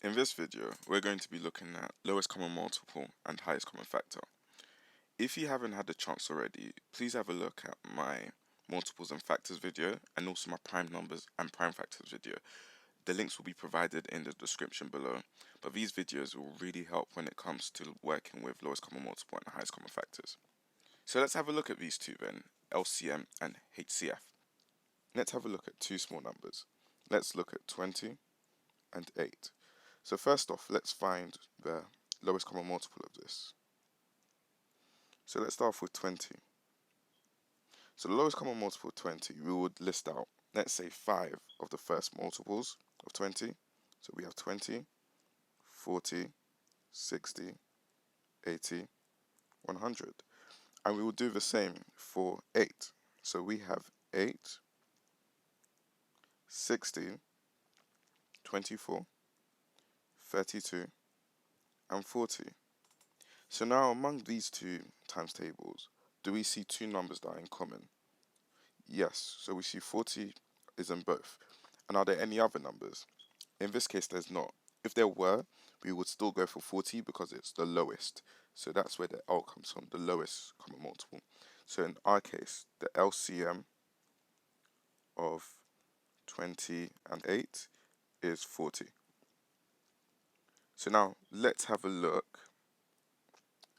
In this video, we're going to be looking at lowest common multiple and highest common factor. If you haven't had the chance already, please have a look at my multiples and factors video and also my prime numbers and prime factors video. The links will be provided in the description below, but these videos will really help when it comes to working with lowest common multiple and highest common factors. So let's have a look at these two then, LCM and HCF. Let's have a look at two small numbers. Let's look at 20 and 8. So first off, let's find the lowest common multiple of this. So let's start off with 20. So the lowest common multiple of 20, we would list out, let's say 5 of the first multiples of 20. So we have 20, 40, 60, 80, 100. And we will do the same for 8. So we have 8, 60, 24, 32, and 40. So now among these two times tables, do we see two numbers that are in common? Yes, so we see 40 is in both. And are there any other numbers? In this case, there's not. If there were, we would still go for 40 because it's the lowest. So that's where the L comes from, the lowest common multiple. So in our case, the LCM of 20 and 8 is 40. So now let's have a look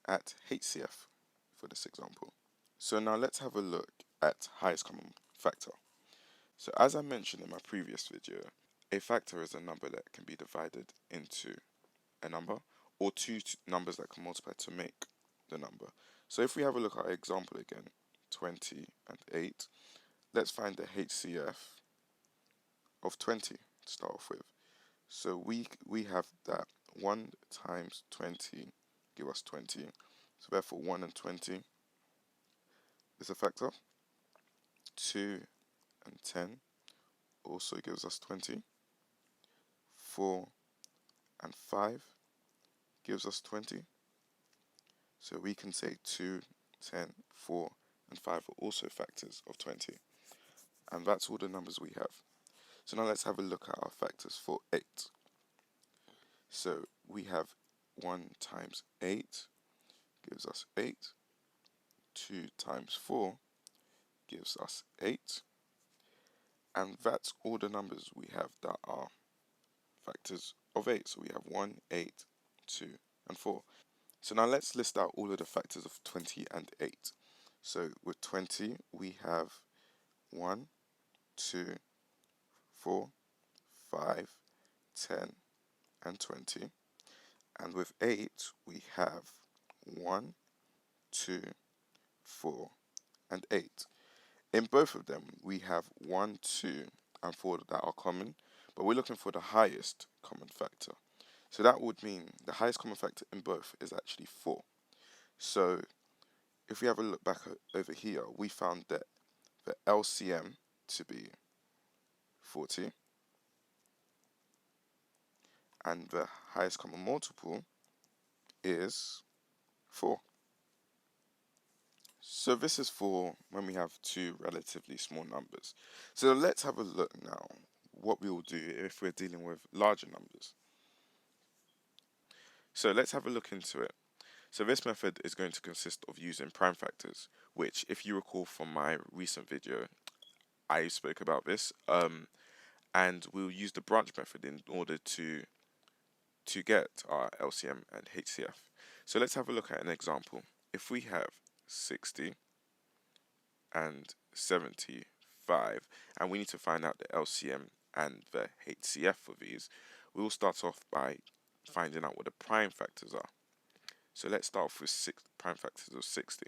at HCF for this example. So now let's have a look at highest common factor. So as I mentioned in my previous video, a factor is a number that can be divided into a number or two numbers that can multiply to make the number. So if we have a look at our example again, 20 and 8, let's find the HCF of 20 to start off with. So we have that 1 times 20 give us 20. So therefore 1 and 20 is a factor. 2 and 10 also gives us 20. 4 and 5 gives us 20. So we can say 2, 10, 4, and 5 are also factors of 20. And that's all the numbers we have. So now let's have a look at our factors for 8. So we have 1 times 8 gives us 8. 2 times 4 gives us 8. And that's all the numbers we have that are factors of 8. So we have 1, 8, 2, and 4. So now let's list out all of the factors of 20 and 8. So with 20, we have 1, 2, 4, 5, 10, and 20. And with 8, we have 1, 2, 4, and 8. In both of them, we have 1, 2, and 4 that are common, but we're looking for the highest common factor. So that would mean the highest common factor in both is actually 4. So if we have a look back over here, we found that the LCM to be 40 and the highest common multiple is 4. So this is for when we have two relatively small numbers. So let's have a look now what we will do if we're dealing with larger numbers. So let's have a look into it. So this method is going to consist of using prime factors, which if you recall from my recent video, I spoke about this, and we'll use the branch method in order to get our LCM and HCF. So let's have a look at an example. If we have 60 and 75, and we need to find out the LCM and the HCF for these, we will start off by finding out what the prime factors are. So let's start off with 6 prime factors of 60.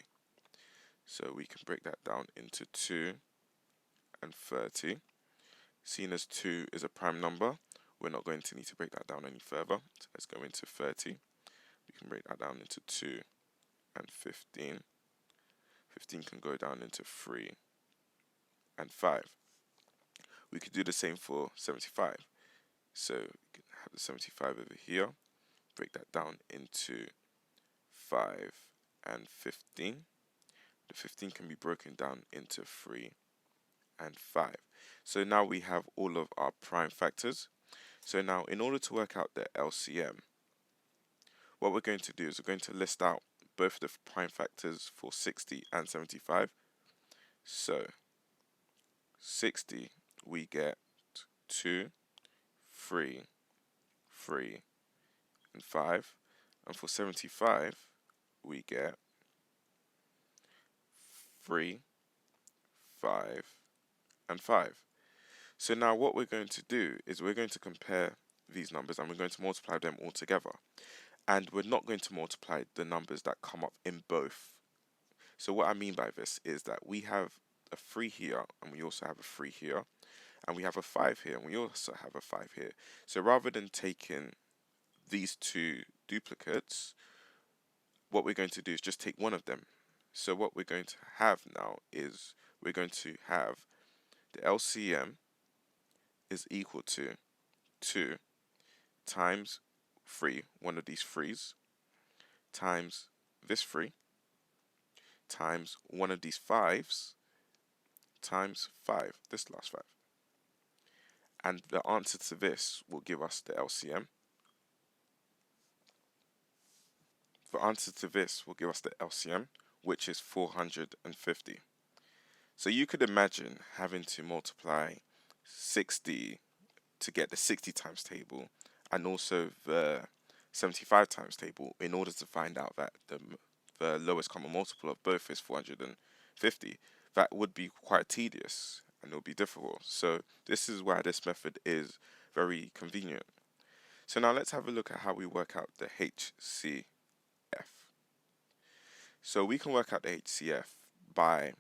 So we can break that down into 2 and 30. Seeing as 2 is a prime number, we're not going to need to break that down any further. So let's go into 30. We can break that down into 2 and 15. 15 can go down into 3 and 5. We could do the same for 75. So we can have the 75 over here, break that down into 5 and 15. The 15 can be broken down into 3 and 5. So now we have all of our prime factors. So now, in order to work out the LCM, what we're going to do is we're going to list out both the prime factors for 60 and 75. So 60, we get 2, 3, 3, and 5. And for 75, we get 3, 5, and 5. So now what we're going to do is we're going to compare these numbers and we're going to multiply them all together. And we're not going to multiply the numbers that come up in both. So what I mean by this is that we have a 3 here and we also have a 3 here. And we have a 5 here and we also have a 5 here. So rather than taking these two duplicates, what we're going to do is just take one of them. So what we're going to have now is we're going to have the LCM is equal to 2 times 3, one of these 3's, times this 3, times one of these 5's, times 5, this last 5. And the answer to this will give us the LCM. The answer to this will give us the LCM, which is 450. So you could imagine having to multiply 60 to get the 60 times table and also the 75 times table in order to find out that the lowest common multiple of both is 450. That would be quite tedious and it would be difficult. So this is why this method is very convenient. So now let's have a look at how we work out the HCF. So we can work out the HCF by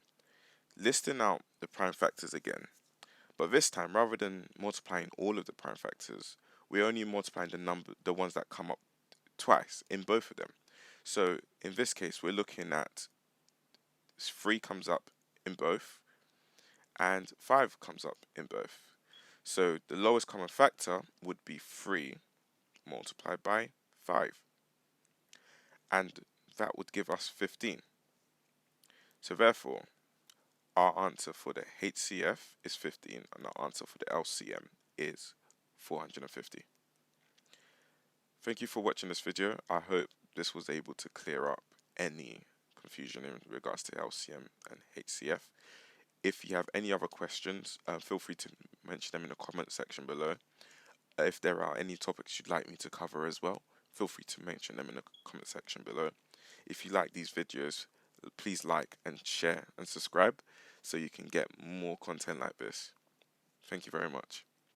listing out the prime factors again. But this time, rather than multiplying all of the prime factors, we're only multiplying the ones that come up twice in both of them. So in this case, we're looking at 3 comes up in both and 5 comes up in both. So the lowest common factor would be 3 multiplied by 5. And that would give us 15. So therefore, our answer for the HCF is 15 and our answer for the LCM is 450. Thank you for watching this video. I hope this was able to clear up any confusion in regards to LCM and HCF. If you have any other questions, feel free to mention them in the comment section below. If there are any topics you'd like me to cover as well, feel free to mention them in the comment section below. If you like these videos, please like and share and subscribe so you can get more content like this. Thank you very much.